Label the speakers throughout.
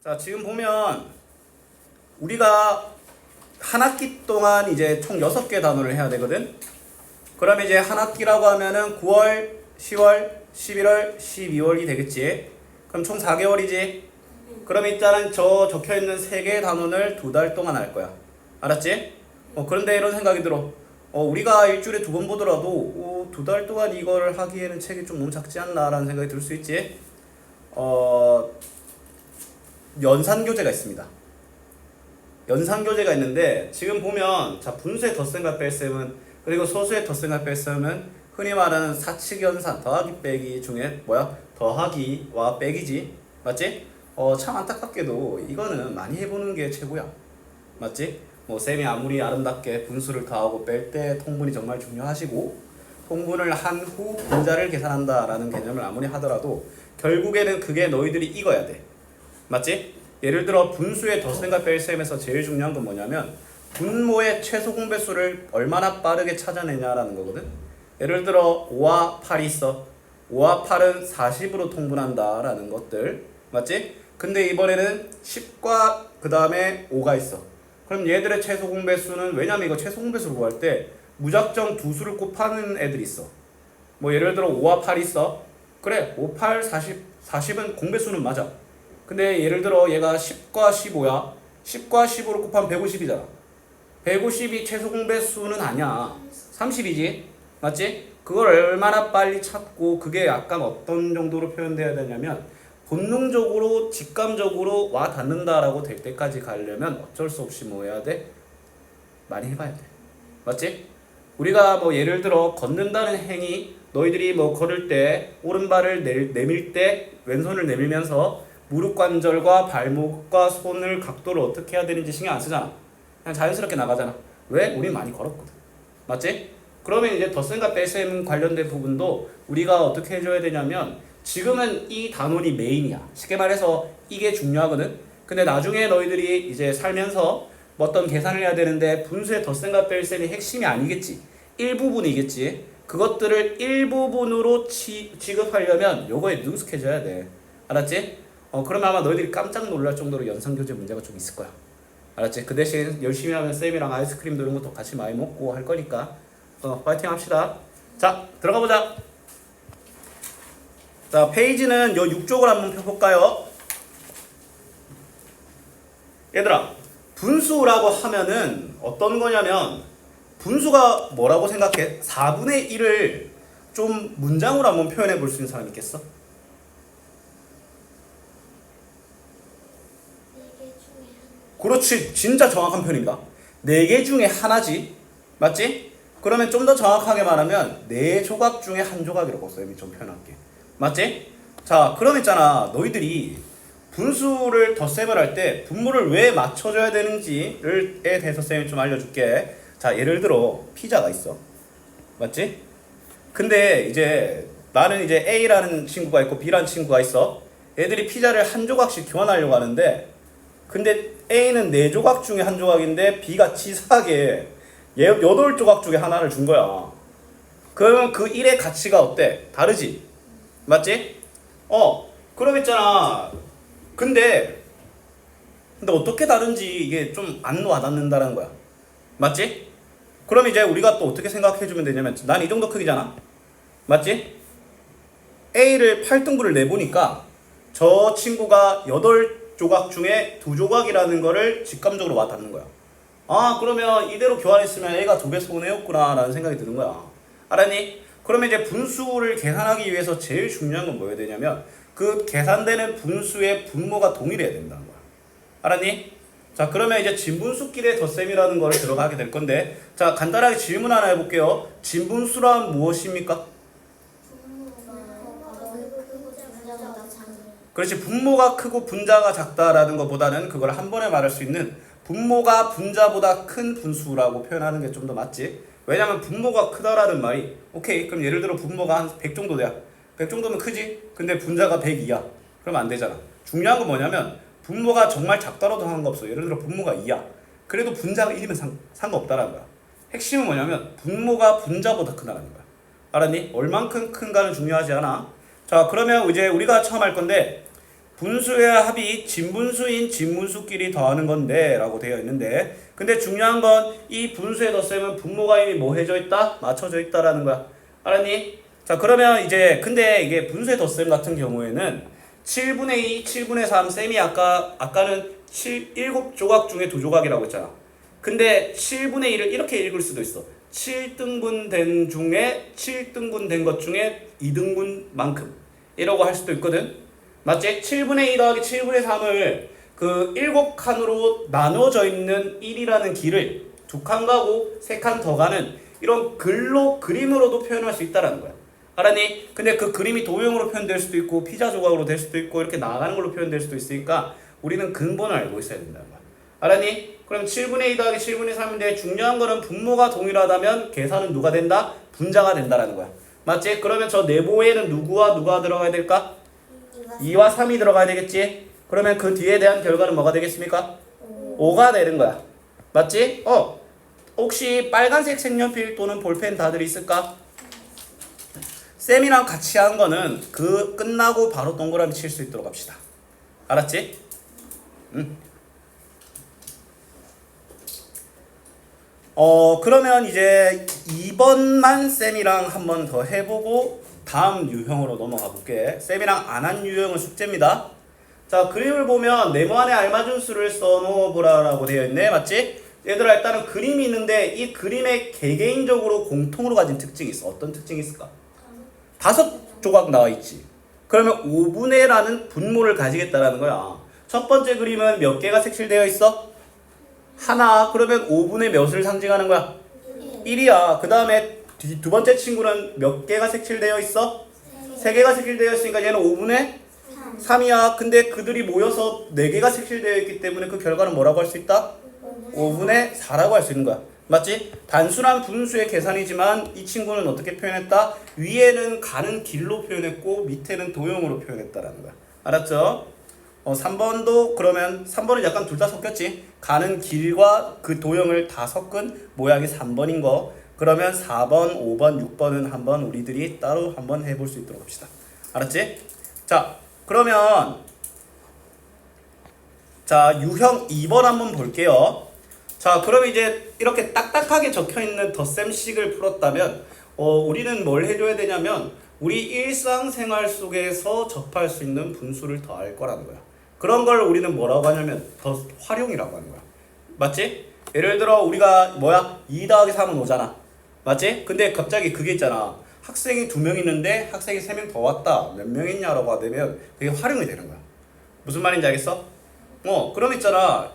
Speaker 1: 자, 지금 보면 우리가 한 학기 동안 이제 총 6개 단원을 해야 되거든. 그러면 이제 한 학기라고 하면은 9월, 10월, 11월, 12월이 되겠지. 그럼 총 4개월이지. 그러면 일단은 적혀있는 3개의 단원을 2달 동안 할 거야. 알았지? 그런데 이런 생각이 들어. 우리가 일주일에 2번 보더라도 2달 동안 이걸 하기에는 책이 좀 너무 작지 않나 라는 생각이 들 수 있지. 연산교재가 있습니다. 연산교재가 있는데 지금 보면 자, 분수의 덧셈과 뺄셈은 그리고 소수의 덧셈과 뺄셈은 흔히 말하는 사칙연산 더하기 빼기 중에 뭐야? 더하기와 빼기지. 맞지? 참 안타깝게도 이거는 많이 해보는 게 최고야. 맞지? 쌤이 아무리 아름답게 분수를 더하고 뺄 때 통분이 정말 중요하시고 통분을 한 후 분자를 계산한다라는 개념을 아무리 하더라도 결국에는 그게 너희들이 익어야 돼. 맞지? 예를 들어 분수의 덧셈과 뺄셈에서 제일 중요한 건 뭐냐면 분모의 최소 공배수를 얼마나 빠르게 찾아내냐라는 거거든. 예를 들어 5와 8이 있어. 5와 8은 40으로 통분한다라는 것들. 맞지? 근데 이번에는 10과 그 다음에 5가 있어. 그럼 얘들의 최소 공배수는 왜냐면 이거 최소 공배수를 구할 때 무작정 두 수를 곱하는 애들이 있어. 예를 들어 5와 8이 있어. 그래 5, 8, 40은 공배수는 맞아. 근데 예를 들어 얘가 10과 15야. 10과 15로 곱하면 150이잖아. 150이 최소 공배수는 아니야. 30이지. 맞지? 그걸 얼마나 빨리 찾고 그게 약간 어떤 정도로 표현돼야 되냐면 본능적으로 직감적으로 와 닿는다라고 될 때까지 가려면 어쩔 수 없이 뭐 해야 돼? 많이 해봐야 돼. 맞지? 우리가 예를 들어 걷는다는 행위 너희들이 걸을 때 오른발을 내밀 때 왼손을 내밀면서 무릎 관절과 발목과 손을 각도를 어떻게 해야 되는지 신경 안 쓰잖아. 그냥 자연스럽게 나가잖아. 왜? 우리 많이 걸었거든. 맞지? 그러면 이제 덧셈과 뺄셈 관련된 부분도 우리가 어떻게 해줘야 되냐면 지금은 이 단원이 메인이야. 쉽게 말해서 이게 중요하거든. 근데 나중에 너희들이 이제 살면서 어떤 계산을 해야 되는데 분수의 덧셈과 뺄셈이 핵심이 아니겠지. 일부분이겠지. 그것들을 일부분으로 취급하려면 요거에 능숙해져야 돼. 알았지? 그러면 아마 너희들이 깜짝 놀랄 정도로 연산교재 문제가 좀 있을 거야. 알았지? 그 대신 열심히 하면 쌤이랑 아이스크림도 이런 것도 같이 많이 먹고 할 거니까 파이팅 합시다. 자, 들어가 보자. 자, 페이지는 요 6쪽을 한번 펴볼까요? 얘들아, 분수라고 하면은 어떤 거냐면 분수가 뭐라고 생각해? 4분의 1을 좀 문장으로 한번 표현해 볼 수 있는 사람 있겠어? 그렇지. 진짜 정확한 표현입니다. 4개 중에 하나지. 맞지? 그러면 좀 더 정확하게 말하면 4조각 중에 한 조각이라고 쌤이 좀 표현할게. 맞지? 자, 그럼 있잖아. 너희들이 분수를 덧셈을 할 때 분모를 왜 맞춰줘야 되는지에 대해서 쌤이 좀 알려줄게. 자, 예를 들어 피자가 있어. 맞지? 근데 이제 나는 이제 A라는 친구가 있고 B라는 친구가 있어. 애들이 피자를 한 조각씩 교환하려고 하는데 근데 A는 4조각 중에 한 조각인데 B가 치사하게 8조각 중에 하나를 준 거야. 그러면 그 1의 가치가 어때? 다르지? 맞지? 그럼 있잖아. 근데 어떻게 다른지 이게 좀 안 와닿는다는 거야. 맞지? 그럼 이제 우리가 또 어떻게 생각해주면 되냐면 난 이 정도 크기잖아. 맞지? A를 8등분을 내보니까 저 친구가 8조각 중에 2조각이라는 거를 직감적으로 와닿는 거야. 그러면 이대로 교환했으면 A가 2배 손해였구나 라는 생각이 드는 거야. 알았니? 그러면 이제 분수를 계산하기 위해서 제일 중요한 건 뭐여야 되냐면 그 계산되는 분수의 분모가 동일해야 된다는 거야. 알았니? 자, 그러면 이제 진분수끼리의 덧셈이라는 거를 들어가게 될 건데 자, 간단하게 질문 하나 해볼게요. 진분수란 무엇입니까? 그렇지. 분모가 크고 분자가 작다라는 것보다는 그걸 한 번에 말할 수 있는 분모가 분자보다 큰 분수라고 표현하는 게 좀 더 맞지. 왜냐면 분모가 크다라는 말이 오케이 그럼 예를 들어 분모가 한 100 정도 돼야 100 정도면 크지? 근데 분자가 102야. 그러면 안 되잖아. 중요한 건 뭐냐면 분모가 정말 작다라도 상관없어. 예를 들어 분모가 2야. 그래도 분자가 1이면 상관없다라는 거야. 핵심은 뭐냐면 분모가 분자보다 크다는 거야. 알았니? 얼만큼 큰가는 중요하지 않아. 자, 그러면 이제 우리가 처음 할 건데 분수의 합이 진분수인 진분수끼리 더하는 건데 라고 되어 있는데, 근데 중요한 건 이 분수의 덧셈은 분모가 이미 뭐 해져 있다? 맞춰져 있다라는 거야. 알았니? 자, 그러면 이제 근데 이게 분수의 덧셈 같은 경우에는 7분의 2, 7분의 3, 쌤이 아까는 7조각 중에 2조각이라고 했잖아. 근데 7분의 1을 이렇게 읽을 수도 있어. 7등분 된 중에 7등분 된 것 중에 2등분만큼 이라고 할 수도 있거든. 맞지? 7분의 2 더하기 7분의 3을 그 7칸으로 나눠져 있는 1이라는 길을 2칸 가고 3칸 더 가는 이런 그림으로도 표현할 수 있다라는 거야. 알았니? 근데 그 그림이 도형으로 표현될 수도 있고 피자 조각으로 될 수도 있고 이렇게 나가는 걸로 표현될 수도 있으니까 우리는 근본을 알고 있어야 된다는 거야. 알았니? 그럼 7분의 2 더하기 7분의 3인데 중요한 거는 분모가 동일하다면 계산은 누가 된다? 분자가 된다라는 거야. 맞지? 그러면 저 네모에는 누구와 누가 들어가야 될까? 2와 3이 들어가야 되겠지? 그러면 그 뒤에 대한 결과는 뭐가 되겠습니까? 5가 되는 거야. 맞지? 혹시 빨간색 색연필 또는 볼펜 다들 있을까? 쌤이랑 같이 한 거는 그 끝나고 바로 동그라미 칠 수 있도록 합시다. 알았지? 그러면 이제 2번만 쌤이랑 한 번 더 해보고 다음 유형으로 넘어가 볼게. 쌤이랑 안 한 유형은 숙제입니다. 자, 그림을 보면 네모 안에 알맞은 수를 써놓아 보라라고 되어 있네. 맞지? 얘들아, 일단은 그림이 있는데 이 그림에 개개인적으로 공통으로 가진 특징이 있어. 어떤 특징이 있을까? 5조각 나와 있지. 그러면 5분의라는 분모를 가지겠다라는 거야. 첫 번째 그림은 몇 개가 색칠되어 있어? 하나. 그러면 5분의 몇을 상징하는 거야? 1이야. 그 다음에 두 번째 친구는 몇 개가 색칠되어 있어? 3개가 색칠되어 있으니까 얘는 5분의 3이야. 근데 그들이 모여서 4개가 색칠되어 있기 때문에 그 결과는 뭐라고 할 수 있다? 5분의 4라고 할 수 있는 거야. 맞지? 단순한 분수의 계산이지만 이 친구는 어떻게 표현했다? 위에는 가는 길로 표현했고 밑에는 도형으로 표현했다라는 거야. 알았죠? 3번도 그러면 3번은 약간 둘 다 섞였지? 가는 길과 그 도형을 다 섞은 모양이 3번인 거. 그러면 4번, 5번, 6번은 한번 우리들이 따로 한번 해볼 수 있도록 합시다. 알았지? 자, 그러면 자, 유형 2번 한번 볼게요. 자, 그럼 이제 이렇게 딱딱하게 적혀있는 덧셈식을 풀었다면 우리는 뭘 해줘야 되냐면 우리 일상생활 속에서 접할 수 있는 분수를 더할 거라는 거야. 그런 걸 우리는 뭐라고 하냐면 더 활용이라고 하는 거야. 맞지? 예를 들어 우리가 2 더하기 3은 5잖아. 맞지? 근데 갑자기 그게 있잖아. 학생이 2명 있는데 학생이 3명 더 왔다. 몇 명 있냐라고 하면 그게 활용이 되는 거야. 무슨 말인지 알겠어? 그럼 있잖아.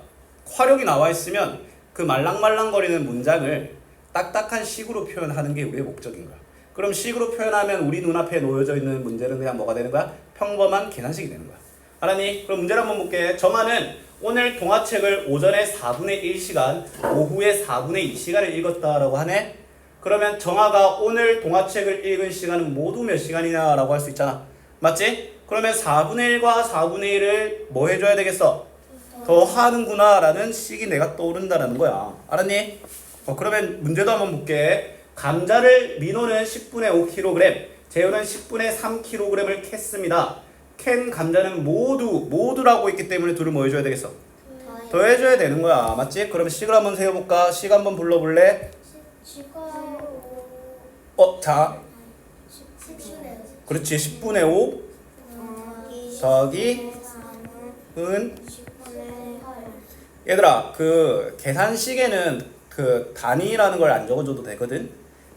Speaker 1: 활용이 나와 있으면 그 말랑말랑거리는 문장을 딱딱한 식으로 표현하는 게 우리의 목적인 거야. 그럼 식으로 표현하면 우리 눈앞에 놓여져 있는 문제는 그냥 뭐가 되는 거야? 평범한 계산식이 되는 거야. 알았니? 그럼 문제를 한번 볼게. 정하는 오늘 동화책을 오전에 4분의 1시간, 오후에 4분의 2시간을 읽었다라고 하네? 그러면 정아가 오늘 동화책을 읽은 시간은 모두 몇 시간이냐라고 할 수 있잖아. 맞지? 그러면 4분의 1과 4분의 1을 뭐 해줘야 되겠어? 더 하는구나 라는 식이 내가 떠오른다라는 거야. 알았니? 그러면 문제도 한번 볼게. 감자를 민호는 10분의 5kg, 재호는 10분의 3kg을 캤습니다. 캔 감자는 모두라고 있기 때문에 둘을 뭐 해줘야 되겠어? 더해줘야 되는 거야. 맞지? 그럼 식을 한번 세워볼까? 식 한번 불러볼래? 자, 그렇지. 10분의 5 더하기 은 얘들아, 그 계산식에는 그 단위라는 걸 안 적어줘도 되거든.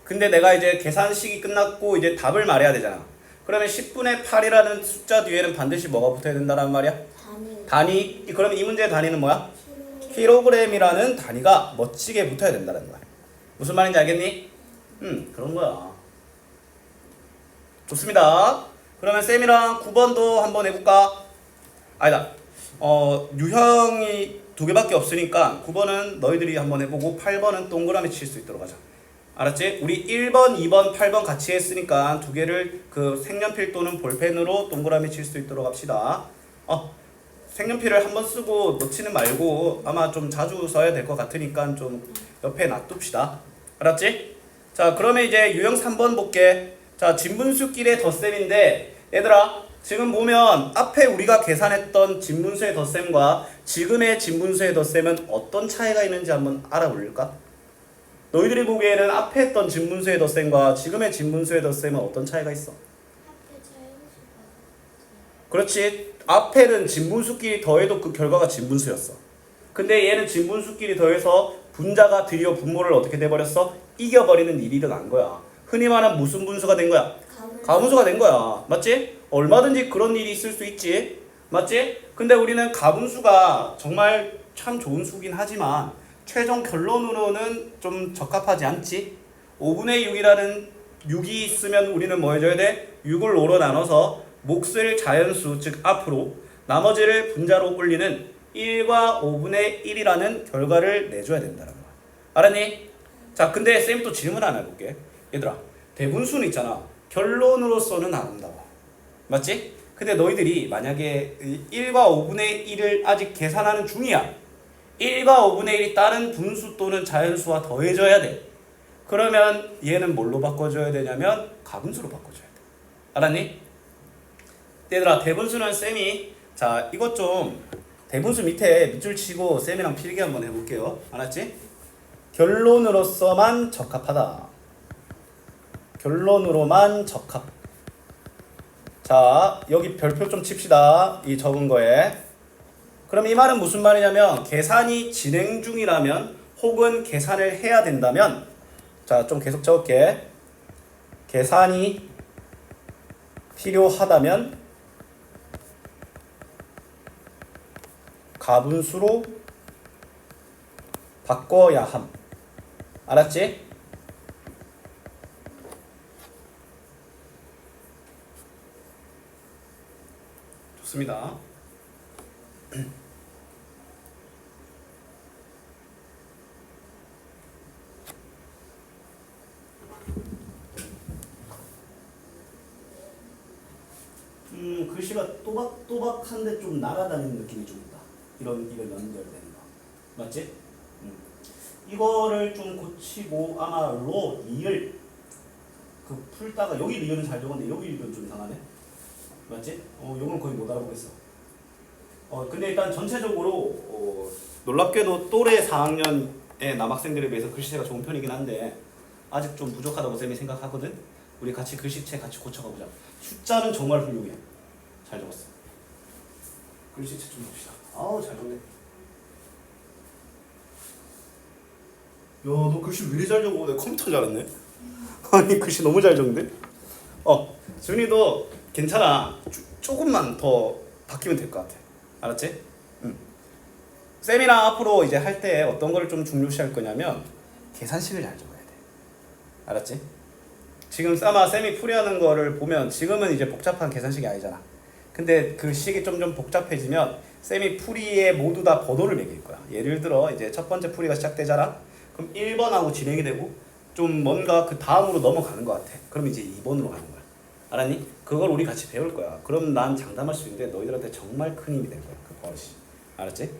Speaker 1: 근데 내가 이제 계산식이 끝났고 이제 답을 말해야 되잖아. 그러면 10분의 8이라는 숫자 뒤에는 반드시 뭐가 붙어야 된다는 말이야? 단위. 그러면 이 문제의 단위는 뭐야? 킬로그램이라는 단위가 멋지게 붙어야 된다는 거야. 무슨 말인지 알겠니? 그런 거야. 좋습니다. 그러면 쌤이랑 9번도 한번 해볼까? 아니다. 유형이 2개밖에 없으니까 9번은 너희들이 한번 해보고 8번은 동그라미 칠 수 있도록 하자. 알았지? 우리 1번, 2번, 8번 같이 했으니까 2개를 그 색연필 또는 볼펜으로 동그라미 칠 수 있도록 합시다. 색연필을 한번 쓰고 놓지는 말고 아마 좀 자주 써야 될 것 같으니까 좀 옆에 놔둡시다. 알았지? 자, 그러면 이제 유형 3번 볼게. 자, 진분수끼리의 덧셈인데 얘들아, 지금 보면 앞에 우리가 계산했던 진분수의 덧셈과 지금의 진분수의 덧셈은 어떤 차이가 있는지 한번 알아볼까? 너희들이 보기에는 앞에 했던 진분수의 덧셈과 지금의 진분수의 덧셈은 어떤 차이가 있어? 그렇지. 앞에는 진분수끼리 더해도 그 결과가 진분수였어. 근데 얘는 진분수끼리 더해서 분자가 드디어 분모를 어떻게 돼버렸어? 이겨버리는 일이 일어난 거야. 흔히 말하는 무슨 분수가 된 거야? 가분수가 된 거야. 맞지? 얼마든지 그런 일이 있을 수 있지. 맞지? 근데 우리는 가분수가 정말 참 좋은 수긴 하지만 최종 결론으로는 좀 적합하지 않지. 5분의 6이라는 6이 있으면 우리는 뭐 해줘야 돼? 6을 5로 나눠서 몫을 자연수, 즉 앞으로 나머지를 분자로 올리는 1과 5분의 1이라는 결과를 내줘야 된다는 거야. 알았니? 자, 근데 쌤이 또 질문 하나 해볼게. 얘들아, 대분수는 있잖아. 결론으로서는 아름다워. 맞지? 근데 너희들이 만약에 1과 5분의 1을 아직 계산하는 중이야. 1과 5분의 1이 다른 분수 또는 자연수와 더해져야 돼. 그러면 얘는 뭘로 바꿔줘야 되냐면 가분수로 바꿔줘야 돼. 알았니? 얘들아, 대분수는 쌤이 자 이것 좀 대분수 밑에 밑줄 치고 쌤이랑 필기 한번 해볼게요. 알았지? 결론으로서만 적합하다. 결론으로만 적합. 자, 여기 별표 좀 칩시다. 이 적은 거에. 그럼 이 말은 무슨 말이냐면 계산이 진행 중이라면 혹은 계산을 해야 된다면 자, 좀 계속 적을게. 계산이 필요하다면 가분수로 바꿔야 함. 알았지? 좋습니다. 글씨가 또박또박한데 좀 날아다니는 느낌이 좀 있다. 이런 연결되는 거. 맞지? 이거를 좀 고치고 아마 로, 리을 그 풀다가 여기 리을은 잘 적었는데 여기 리을은 좀 이상하네. 맞지? 요건 거의 못 알아보겠어. 근데 일단 전체적으로 놀랍게도 또래 4학년의 남학생들에 비해서 글씨체가 좋은 편이긴 한데 아직 좀 부족하다고 쌤이 생각하거든. 우리 같이 글씨체 같이 고쳐가보자. 숫자는 정말 훌륭해. 잘 적었어. 글씨체 좀 봅시다. 아우 잘 적네. 야, 너 글씨 왜 이리 잘 적어? 내가 컴퓨터 잘했네. 아니 글씨 너무 잘 적는데? 준이도 괜찮아. 조금만 더 바뀌면 될 것 같아. 알았지? 쌤이랑 앞으로 이제 할 때 어떤 거를 좀 중요시할 거냐면 계산식을 잘 적어야 돼. 알았지? 지금 아마 쌤이 풀이하는 거를 보면 지금은 이제 복잡한 계산식이 아니잖아. 근데 그 식이 좀 복잡해지면 쌤이 풀이에 모두 다 번호를 매길 거야. 예를 들어 이제 첫 번째 풀이가 시작되잖아. 그럼 1번하고 진행이 되고 좀 뭔가 그 다음으로 넘어가는 것 같아. 그럼 이제 2번으로 가는 거야. 알았니? 그걸 우리 같이 배울 거야. 그럼 난 장담할 수 있는데 너희들한테 정말 큰 힘이 될 거야. 그 버릇이. 알았지?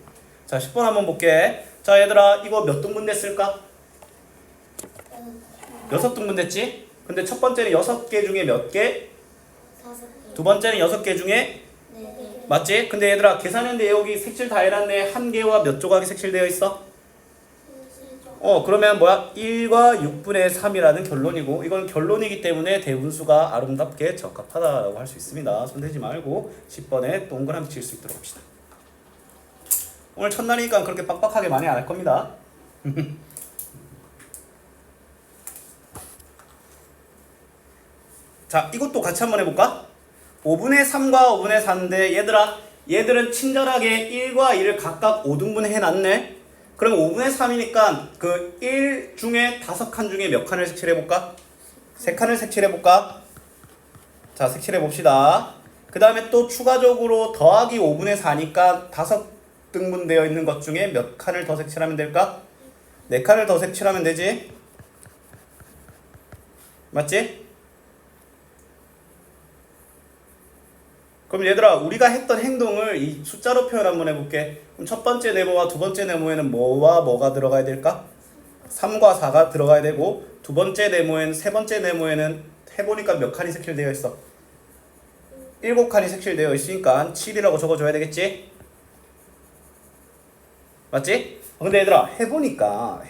Speaker 1: 자, 10번 한번 볼게. 자, 얘들아 이거 몇 등분 됐을까? 6등분 됐지? 근데 첫 번째는 6개 중에 몇 개?
Speaker 2: 5개.
Speaker 1: 두 번째는 6개 중에?
Speaker 2: 4개.
Speaker 1: 맞지? 근데 얘들아 계산했는데 여기 색칠 다 해놨네. 한 개와 몇 조각이 색칠되어 있어? 그러면 뭐야? 1과 6분의 3이라는 결론이고 이건 결론이기 때문에 대분수가 아름답게 적합하다라고 할 수 있습니다. 손대지 말고 10번에 동그라미 칠 수 있도록 합시다. 오늘 첫날이니까 그렇게 빡빡하게 많이 안 할 겁니다. 자, 이것도 같이 한번 해볼까? 5분의 3과 5분의 4인데 얘들은 친절하게 1과 2를 각각 5등분 해놨네. 그럼 5분의 3이니까 그 1 중에 5칸 중에 몇 칸을 색칠해볼까? 3칸을 색칠해볼까? 자, 색칠해봅시다. 그 다음에 또 추가적으로 더하기 5분의 4니까 5등분 되어 있는 것 중에 몇 칸을 더 색칠하면 될까? 4칸을 더 색칠하면 되지? 맞지? 그럼 얘들아 우리가 했던 행동을 이 숫자로 표현 한번 해볼게. 그럼 첫 번째 네모와 두 번째 네모에는 뭐와 뭐가 들어가야 될까? 3과 4가 들어가야 되고 두 번째 네모에는 세 번째 네모에는 해보니까 몇 칸이 색칠되어 있어? 7칸이 색칠되어 있으니까 7이라고 적어줘야 되겠지? 맞지? 근데 얘들아 해보니까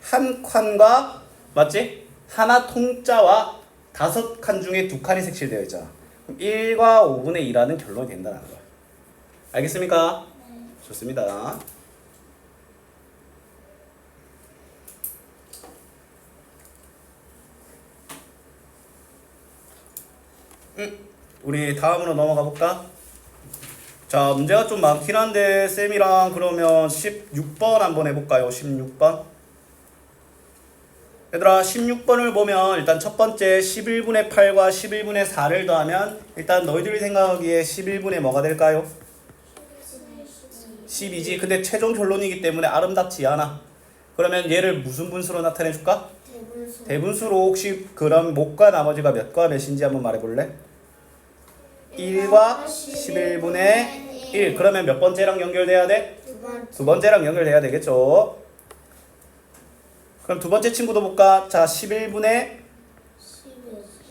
Speaker 1: 한 칸과 맞지? 하나 통짜와 5칸 중에 2칸이 색칠되어 있잖아. 그럼 1과 5분의 2라는 결론이 된다는 거야. 알겠습니까? 좋습니다. 우리 다음으로 넘어가 볼까? 자, 문제가 좀 많긴 한데 쌤이랑 그러면 16번 한번 해볼까요? 16번. 얘들아 16번을 보면 일단 첫 번째 11분의 8과 11분의 4를 더하면 일단 너희들이 생각하기에 11분의 뭐가 될까요? 12지. 근데 최종 결론이기 때문에 아름답지 않아. 그러면 얘를 무슨 분수로 나타내 줄까?
Speaker 2: 대분수.
Speaker 1: 대분수로 혹시 그럼 못과 나머지가 몇과 몇인지 한번 말해볼래? 1과 11분의 1. 그러면 몇 번째랑 연결돼야 돼? 두 번째랑 연결돼야 되겠죠. 그럼 두 번째 친구도 볼까? 자, 11분의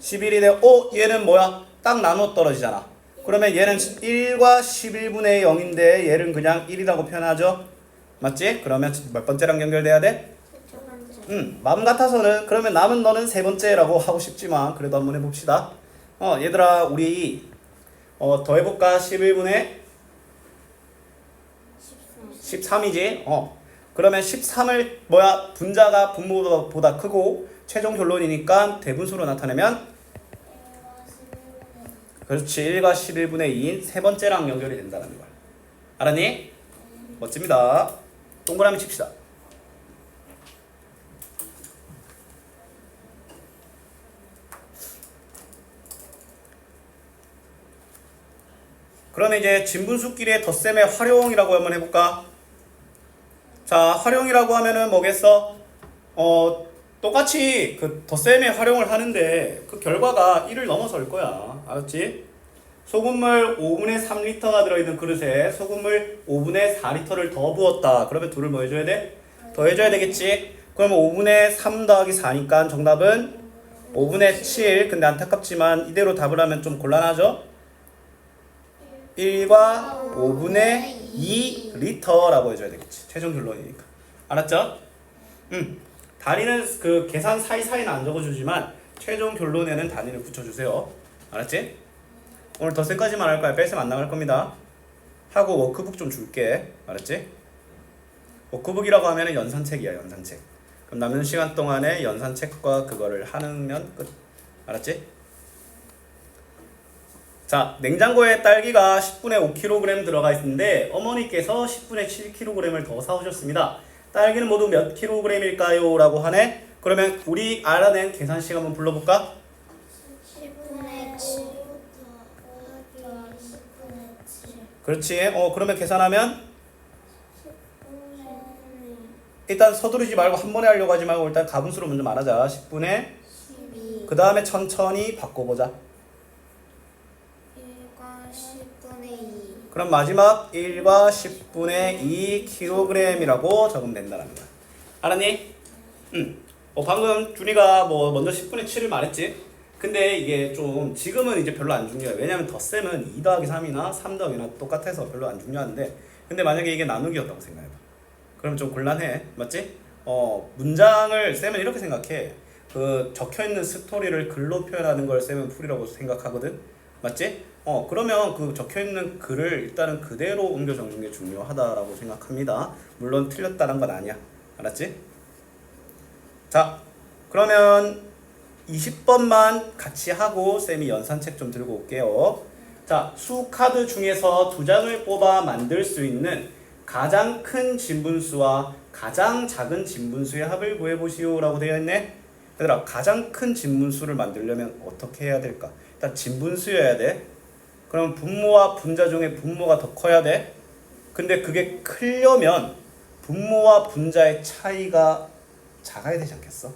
Speaker 1: 11이 돼. 얘는 뭐야? 딱 나눠 떨어지잖아. 그러면 얘는 1과 11분의 0인데 얘는 그냥 1이라고 표현하죠. 맞지? 그러면 몇 번째랑 연결돼야 돼? 마음 같아서는 그러면 남은 너는 세 번째라고 하고 싶지만 그래도 한번 해봅시다. 얘들아 우리 더해볼까? 11분의 13이지? 그러면 13을 뭐야? 분자가 분모보다 크고 최종 결론이니까 대분수로 나타내면 그렇지. 1과 11분의 2인 세 번째랑 연결이 된다는 거야. 알았니? 멋집니다. 동그라미 칩시다. 그러면 이제 진분수끼리의 덧셈의 활용이라고 한번 해볼까? 자, 활용이라고 하면은 뭐겠어? 똑같이 그 덧셈의 활용을 하는데 그 결과가 1을 넘어설 거야. 알았지? 소금물 5분의 3리터가 들어있는 그릇에 소금물 5분의 4리터를 더 부었다. 그러면 둘을 뭐 해줘야 돼? 더 해줘야 되겠지? 그러면 5분의 3 더하기 4니까 정답은 5분의 7. 근데 안타깝지만 이대로 답을 하면 좀 곤란하죠? 1과 5분의 2 리터라고 해줘야 되겠지. 최종 결론이니까. 알았죠? 단위는 그 계산 사이사이는 안 적어주지만 최종 결론에는 단위를 붙여주세요. 알았지? 오늘 덧셈까지만 할 거야. 뺄셈 안 나갈 겁니다. 하고 워크북 좀 줄게. 알았지? 워크북이라고 하면 연산책이야. 연산책. 그럼 남는 시간 동안에 연산책과 그거를 하면 끝. 알았지? 자, 냉장고에 딸기가 10분의 5kg 들어가 있는데 어머니께서 10분의 7kg을 더 사오셨습니다. 딸기는 모두 몇 kg일까요? 라고 하네. 그러면 우리 알아낸 계산식 한번 불러볼까?
Speaker 2: 10분의 7 더하기 10분의 7.
Speaker 1: 그렇지. 그러면 계산하면
Speaker 2: 10분의
Speaker 1: 일단 서두르지 말고 한 번에 하려고 하지 말고 일단 가분수로 먼저 말하자. 10분의
Speaker 2: 12.
Speaker 1: 그 다음에 천천히 바꿔보자.
Speaker 2: 1과 10분의 2.
Speaker 1: 그럼 마지막 1과 10분의 2kg이라고 적으면 된다는 거야. 알았니? 방금 준이가 뭐 먼저 10분의 7을 말했지? 근데 이게 좀 지금은 이제 별로 안 중요해. 왜냐면 덧셈은 2 더하기 3이나 3 더하기나 똑같아서 별로 안 중요한데 근데 만약에 이게 나누기였다고 생각해봐. 그럼 좀 곤란해. 맞지? 문장을 쌤은 이렇게 생각해. 그 적혀있는 스토리를 글로 표현하는 걸 쌤은 풀이라고 생각하거든. 맞지? 그러면 그 적혀있는 글을 일단은 그대로 옮겨 적는 게 중요하다라고 생각합니다. 물론 틀렸다는 건 아니야. 알았지? 자, 그러면 20번만 같이 하고 쌤이 연산책 좀 들고 올게요. 자, 수카드 중에서 2장을 뽑아 만들 수 있는 가장 큰 진분수와 가장 작은 진분수의 합을 구해보시오 라고 되어 있네. 얘들아, 가장 큰 진분수를 만들려면 어떻게 해야 될까? 일단 진분수여야 돼. 그럼 분모와 분자 중에 분모가 더 커야 돼. 근데 그게 크려면 분모와 분자의 차이가 작아야 되지 않겠어?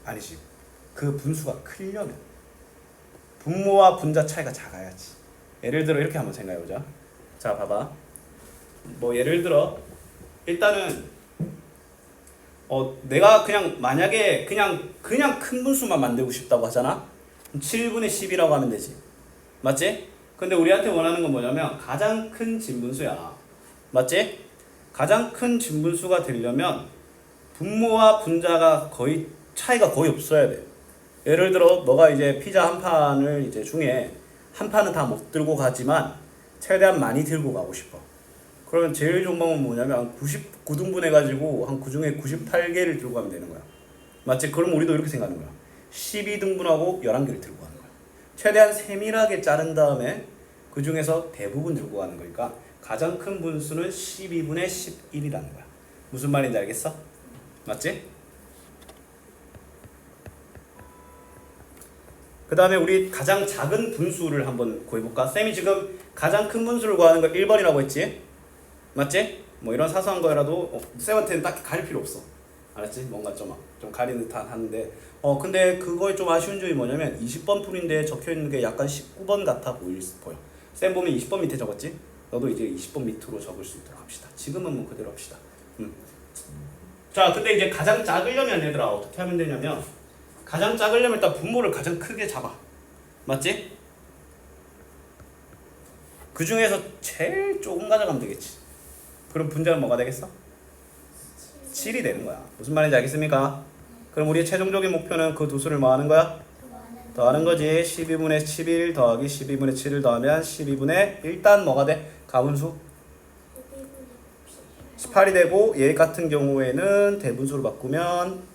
Speaker 1: 아니지. 그 분수가 크려면 분모와 분자 차이가 작아야지. 예를 들어 이렇게 한번 생각해보자. 자, 봐봐. 뭐 예를 들어 일단은 내가 그냥 만약에 그냥 큰 분수만 만들고 싶다고 하잖아. 7분의 10이라고 하면 되지. 맞지? 근데 우리한테 원하는 건 뭐냐면 가장 큰 진분수야. 맞지? 가장 큰 진분수가 되려면 분모와 분자가 거의 차이가 거의 없어야 돼. 예를 들어 너가 이제 피자 한 판을 이제 중에 한 판은 다 못 들고 가지만 최대한 많이 들고 가고 싶어. 그러면 제일 좋은 방법은 뭐냐면 99등분 해가지고 한 그중에 98개를 들고 가면 되는 거야. 맞지? 그럼 우리도 이렇게 생각하는 거야. 12등분하고 11개를 들고 가는 거야. 최대한 세밀하게 자른 다음에 그 중에서 대부분 들고 가는 거니까 가장 큰 분수는 12분의 11이라는 거야. 무슨 말인지 알겠어? 맞지? 그 다음에 우리 가장 작은 분수를 한번 구해볼까? 쌤이 지금 가장 큰 분수를 구하는 거 1번이라고 했지? 맞지? 뭐 이런 사소한 거라도 쌤한테는 딱히 가릴 필요 없어. 알았지? 뭔가 좀 가리는 듯 하는데 근데 그거에 좀 아쉬운 점이 뭐냐면 20번 풀인데 적혀있는 게 약간 19번 같아 보여. 쌤 보면 20번 밑에 적었지? 너도 이제 20번 밑으로 적을 수 있도록 합시다. 지금은 뭐 그대로 합시다. 자, 근데 이제 가장 작으려면 얘들아 어떻게 하면 되냐면 가장 작으려면 일단 분모를 가장 크게 잡아. 맞지? 그 중에서 제일 조금 가져가면 되겠지. 그럼 분자는 뭐가 되겠어? 7이 되는 거야. 무슨 말인지 알겠습니까? 그럼 우리의 최종적인 목표는 그 두 수를 뭐 하는 거야? 더하는 거지. 12분의 11 더하기 12분의 7을 더하면 12분의 일단 뭐가 돼? 가분수 18이 되고 얘 같은 경우에는 대분수로 바꾸면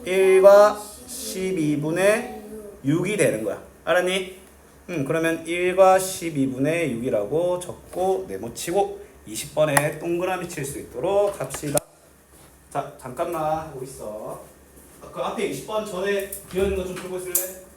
Speaker 1: 1과 12분의 6이 되는 거야. 알았니? 그러면 1과 12분의 6이라고 적고 네모치고 20번에 동그라미 칠 수 있도록 합시다. 자, 잠깐만 하고 있어. 그 앞에 20번 전에 비어있는 거 좀 풀고 있을래?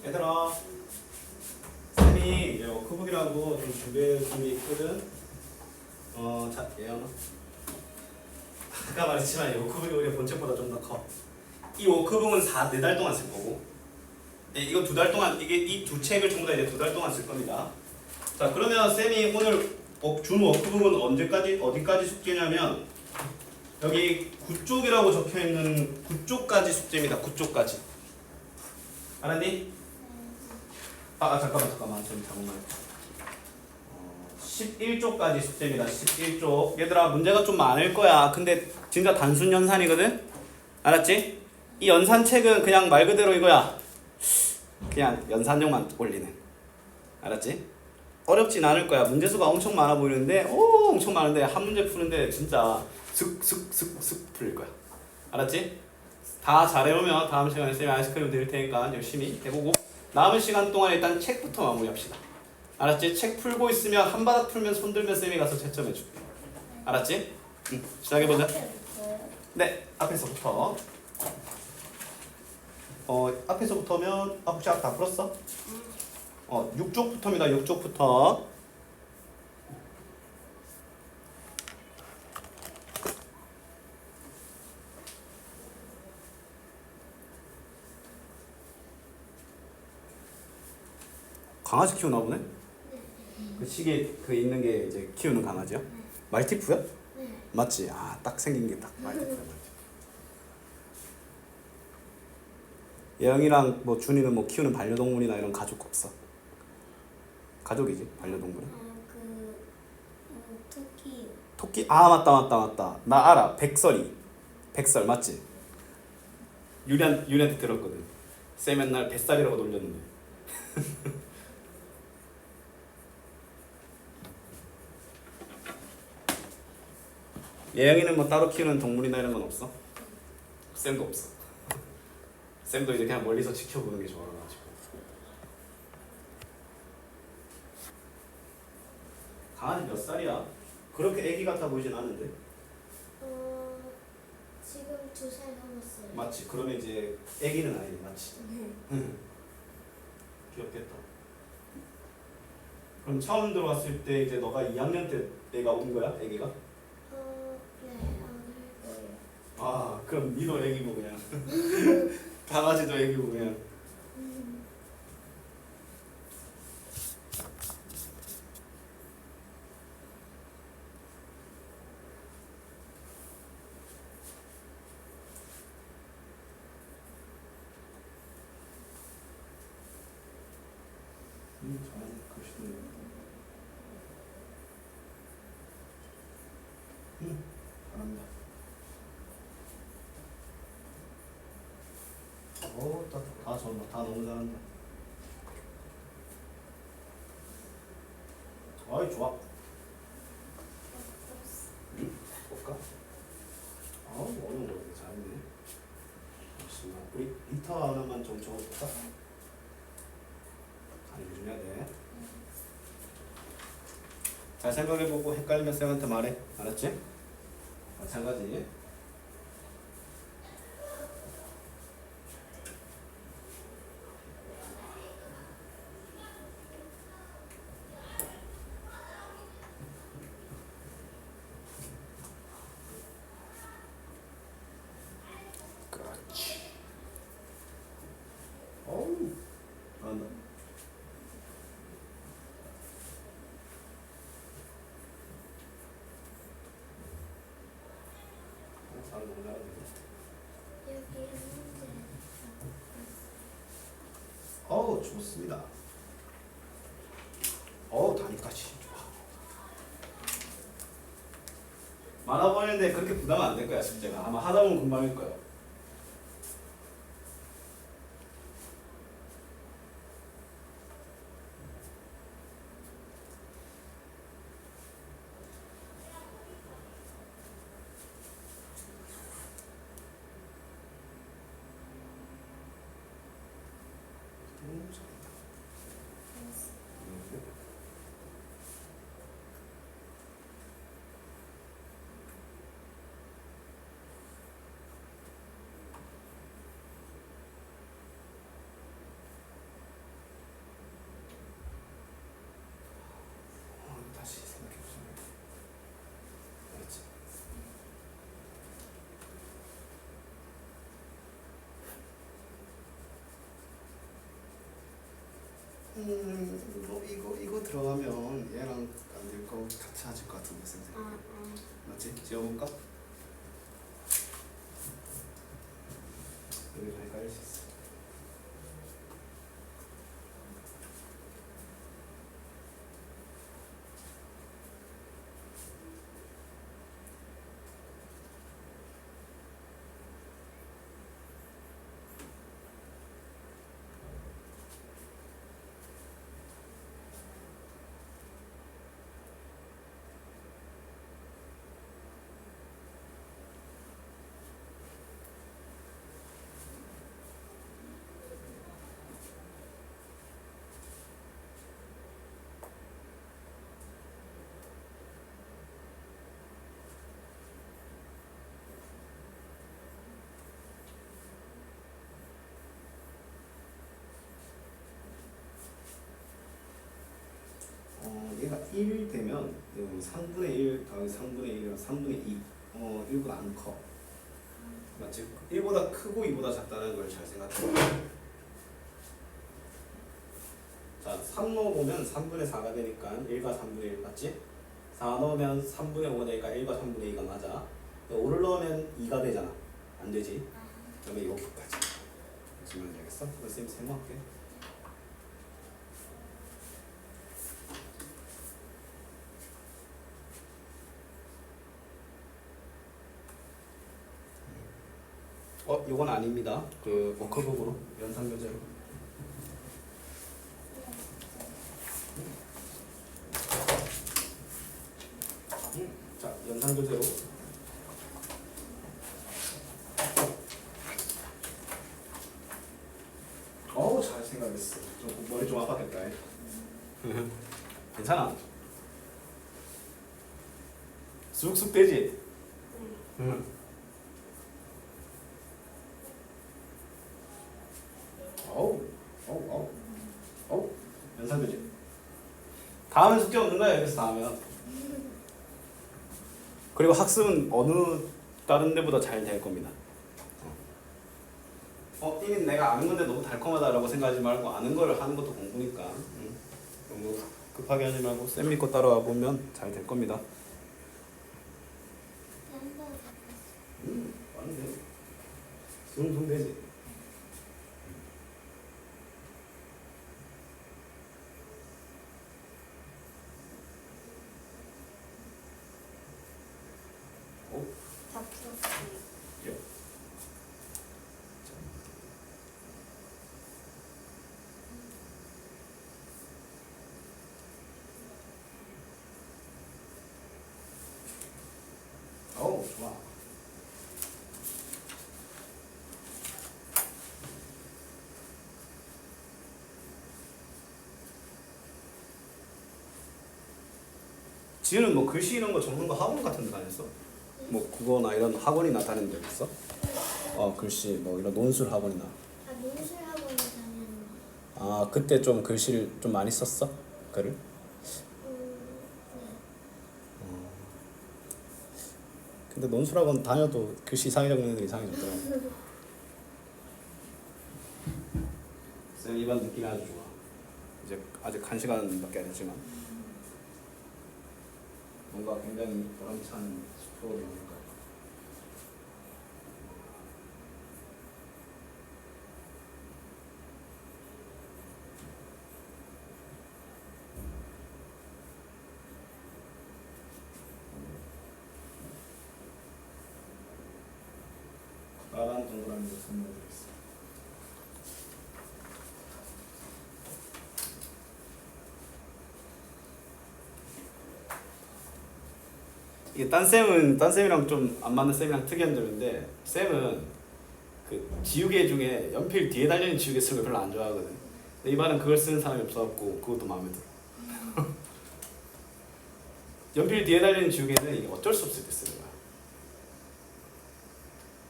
Speaker 1: 얘들아, 쌤이 이제 워크북이라고 좀 준비해 준 게 있거든. 자, 예언아. 아까 말했지만 이 워크북이 우리 본책보다 좀 더 커. 이 워크북은 4달 동안 쓸 거고, 이거 2달 동안 이 두 책을 전부 다 이제 2달 동안 쓸 겁니다. 자, 그러면 쌤이 오늘 준 워크북은 언제까지 어디까지 숙제냐면 여기 9쪽이라고 적혀 있는 9쪽까지 숙제입니다. 9쪽까지. 알았니? 잠깐만 좀 잘못 말했다. 11쪽까지 숙제입니다. 11쪽. 얘들아 문제가 좀 많을 거야. 근데 진짜 단순 연산이거든? 알았지? 이 연산책은 그냥 말 그대로 이거야. 그냥 연산용만 올리는. 알았지? 어렵진 않을 거야. 문제수가 엄청 많아 보이는데 엄청 많은데 한 문제 푸는데 진짜 슥슥슥슥 풀릴 거야. 알았지? 다 잘해오면 다음 시간에 쌤이 아이스크림 드릴 테니까 열심히 해보고 남은 시간 동안 일단 책부터 마무리합시다. 알았지? 책 풀고 있으면 한 바닥 풀면 손 들면 쌤이 가서 채점해 줄게. 알았지? 시작해보자. 네, 앞에서부터. 앞에서부터면 혹시 다 풀었어? 6쪽부터입니다. 6쪽부터. 강아지 키우나 보네? 그 시계 그 있는 게 이제 키우는 강아지야? 말티푸야?
Speaker 2: 네.
Speaker 1: 맞지? 아, 딱 생긴 게 딱 말티푸야. 말티푸. 예영이랑 뭐 준이는 뭐 키우는 반려동물이나 이런 가족 없어? 가족이지 반려동물은?
Speaker 2: 토끼.
Speaker 1: 토끼? 아, 맞다. 나 알아. 백설 맞지? 유리한테 들었거든. 쌤 맨날 뱃살이라고 놀렸는데. 예영이는 뭐 따로 키우는 동물이나 이런 건 없어? 쌤도 없어. 쌤도 이제 그냥 멀리서 지켜보는 게 좋아가지고. 강아지 몇 살이야? 그렇게 애기 같아 보이진 않은데.
Speaker 2: 지금 2살 넘었어요.
Speaker 1: 맞지? 그러면 이제 애기는 아니지, 맞지?
Speaker 2: 네.
Speaker 1: 귀엽겠다. 그럼 처음 들어왔을 때 이제 너가 2학년 때 내가 온 거야, 애기가?
Speaker 2: 네, 안 할 거예요.
Speaker 1: 아, 그럼 니도 애기고 그냥. 강아지도 애기고 그냥. 잘하네, 글씨도. 잘한다. 오, 다 좋아, 다 너무 잘한다. 아이, 좋아. 응? 볼까? 아우, 어려운 거 잘했네. 잠시만, 우리 리터 하나만 좀 적어볼까? 알려줘야 돼. 잘 생각해보고 헷갈리면 쌤한테 말해. 알았지? 마찬가지. 그렇지. 어우, 잘한다. 잘 너무 잘하네.
Speaker 2: 여기 했는데.
Speaker 1: 어우, 좋습니다. 어우, 다니까지 좋아. 많아 보이는데 그렇게 부담은 안 될 거야, 숙제가. 아마 하다 보면 금방일 거야. 잘한다. 다시 생각해보자. 알았지? 뭐 이거 들어가면 얘랑 안 될 거 같이 하실 것 같은데 선생님. 맞지? 지워볼까? 여기 잘 깔릴 수 있어. 얘가 1 되면 3분의 1 더하기 3분의 1이면 3분의 2. 1보다 안 커. 맞지? 1보다 크고 2보다 작다는 걸 잘 생각해. 자, 3 넣어보면 3분의 4가 되니까 1과 3분의 1 맞지? 4 넣으면 3분의 5가 되니까 1과 3분의 2가 맞아. 5를 넣으면 2가 되잖아. 안 되지? 그러면 여기까지. 무슨 말인지 알겠어? 그럼 쌤 세모할게. 이건 아닙니다. 그 워크북으로 연상교재로. 자, 연상교재로. 잘 생각했어. 좀 머리 좀 아팠겠다. 괜찮아. 쑥쑥 되지? 응. 연상교재. 다음엔 숙제 없는 거야, 여기서 다음엔. 그리고 학습은 어느 다른 데보다 잘 될 겁니다. 이미 내가 아는 건데 너무 달콤하다라고 생각하지 말고 아는 거를 하는 것도 공부니까 너무 급하게 하지 말고 쌤 믿고 따라와 보면 잘 될 겁니다. 빠른데? 숭숭 되지? 좋아. 지우는 뭐 글씨 이런 거 적는 거 학원 같은 데 다녔어? 뭐 국어나 이런 학원이나 다니는 데 있어? 글씨 뭐 이런 논술 학원이나.
Speaker 2: 논술 학원에 다니는
Speaker 1: 그때 좀 글씨를 좀 많이 썼어? 글을?
Speaker 2: 네.
Speaker 1: 근데 논술 학원 다녀도 글씨 이상하게 적는 애들 이상하게 적더라고. 쌤 이번 느낌이 아주 좋아. 이제 아직 1시간밖에 안 했지만 뭔가 굉장히 보람찬 프로그램이니까. 빨간 동그라미로 선물드리겠습니다. 이게 딴 쌤이랑 좀 안 맞는 쌤이랑 특이한 점인데, 쌤은 그 지우개 중에 연필 뒤에 달려있는 지우개 쓰는 거 별로 안 좋아하거든. 근데 이반은 그걸 쓰는 사람이 없어갖고 그것도 마음에 들어. 연필 뒤에 달려있는 지우개는 이게 어쩔 수 없을 때 쓰는 거야.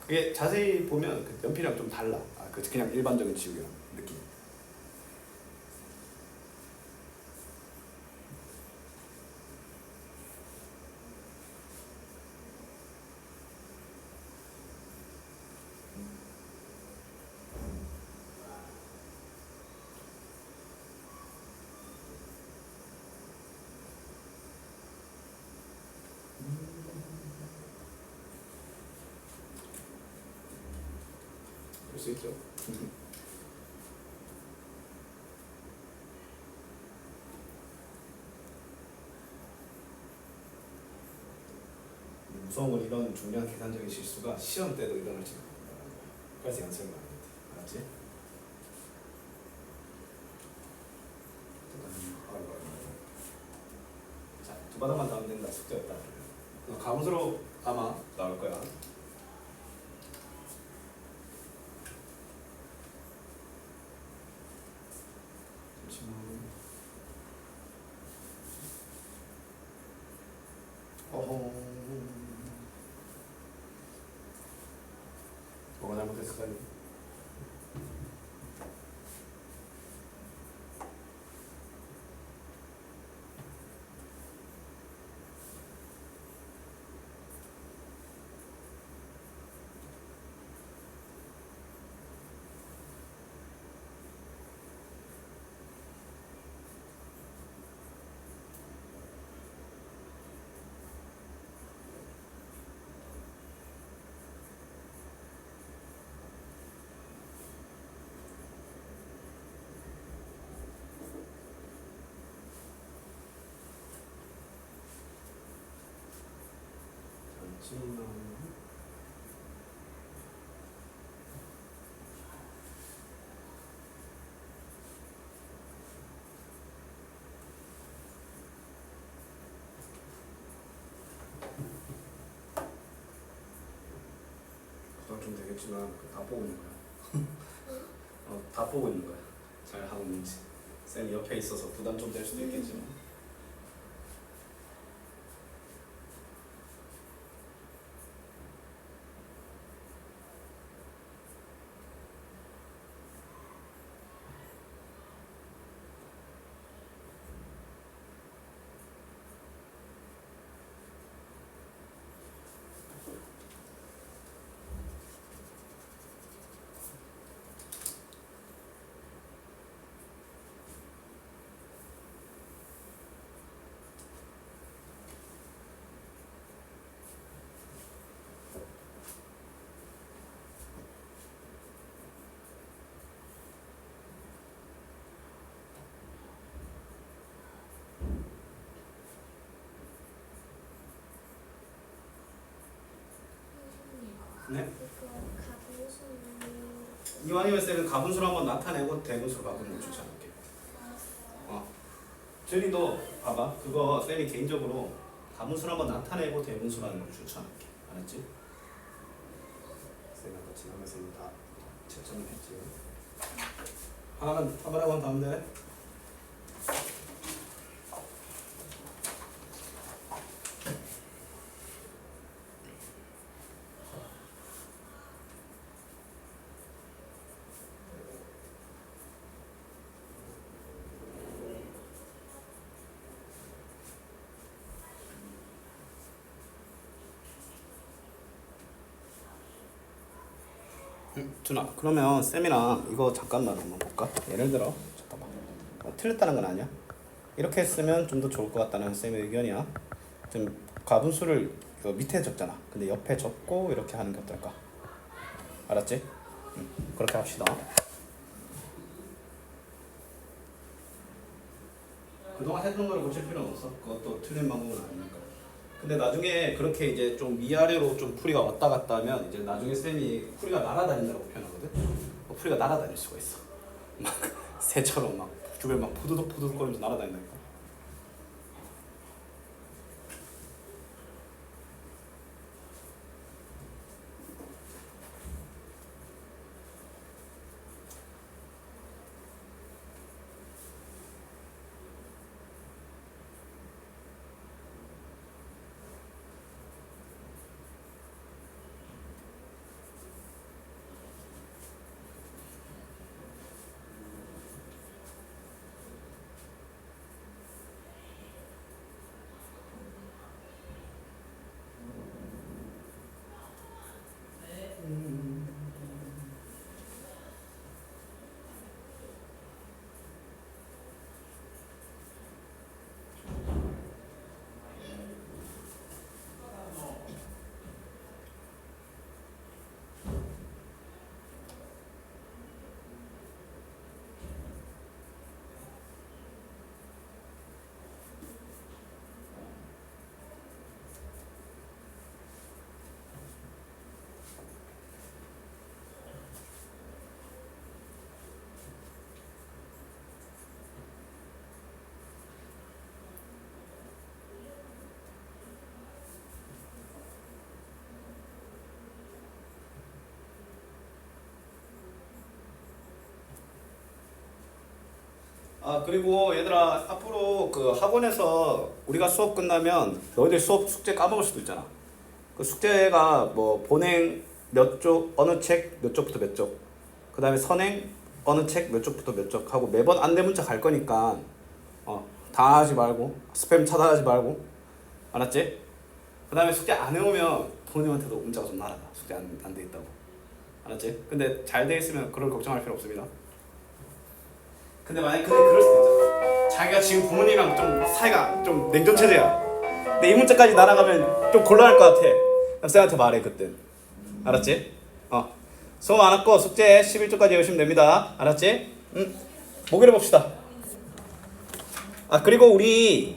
Speaker 1: 그게 자세히 보면 그 연필이랑 좀 달라. 그냥 일반적인 지우개랑 느낌. 볼 수 있죠. 무서운 건 이런 중요한 계산적인 실수가 시험 때도 일어날지 모른다는 거야. 그래서 연습을 많이 해. 알았지? 자, 두 바닥만 더 하면 된다. 숙제였다. 감수로 아마 나올 거야. 어허. 뭐가 잘못했을까요? 하지만 부담 좀 되겠지만 다 보고 있는 거야. 다 보고 있는 거야. 잘 하고 있는지. 쌤 옆에 있어서 부담 좀 될 수도 있겠지만. 네?
Speaker 2: 이거 가분수는
Speaker 1: 이왕이면 쌤은 가분수를 한번 나타내고 대분수로 바꾸는 걸 추천할게. 준이도 봐봐. 그거 쌤이 개인적으로 가분수를 한번 나타내고 대분수로 하는 걸 추천할게. 알았지? 쌤이 아까 지나면서 이거 다 채점을 했지. 하나는 한번 하고 다음 돼. 준아, 그러면 쌤이랑 이거 잠깐만 한번 볼까? 예를 들어, 잠깐만. 틀렸다는 건 아니야. 이렇게 했으면 좀 더 좋을 것 같다는 쌤의 의견이야. 지금 가분수를 이거 밑에 적잖아. 근데 옆에 적고 이렇게 하는 게 어떨까? 알았지? 그렇게 합시다. 그동안 했던 걸 고칠 필요는 없어. 그것도 틀린 방법은 아니니까. 근데 나중에 그렇게 이제 좀 위아래로 좀 풀이가 왔다 갔다 하면 이제 나중에 쌤이 풀이가 날아다닌다고 표현하거든. 풀이가 날아다닐 수가 있어. 막 새처럼 막 주변 막 포도독 거리면서 날아다닌다니까. 아 그리고 얘들아 앞으로 그 학원에서 우리가 수업 끝나면 너희들 수업 숙제 까먹을 수도 있잖아. 그 숙제가 뭐 본행 몇 쪽 어느 책 몇 쪽부터 몇 쪽, 그 다음에 선행 어느 책 몇 쪽부터 몇 쪽 하고 매번 안내 문자 갈 거니까 다 하지 말고 스팸 차단하지 말고, 알았지? 그 다음에 숙제 안 해오면 부모님한테도 문자가 좀 날아가. 숙제 안 돼 있다고. 알았지? 근데 잘 돼 있으면 그럴 걱정할 필요 없습니다. 근데 만약에 그럴 수도 있잖아. 자기가 지금 부모님이랑 좀 사이가 좀 냉전 체제야. 근데 이 문자까지 날아가면 좀 곤란할 것 같아. 그럼 쌤한테 말해 그때. 알았지? 수업 안 했고 숙제 11조까지 외우시면 됩니다. 알았지? 목요일에 봅시다. 아 그리고 우리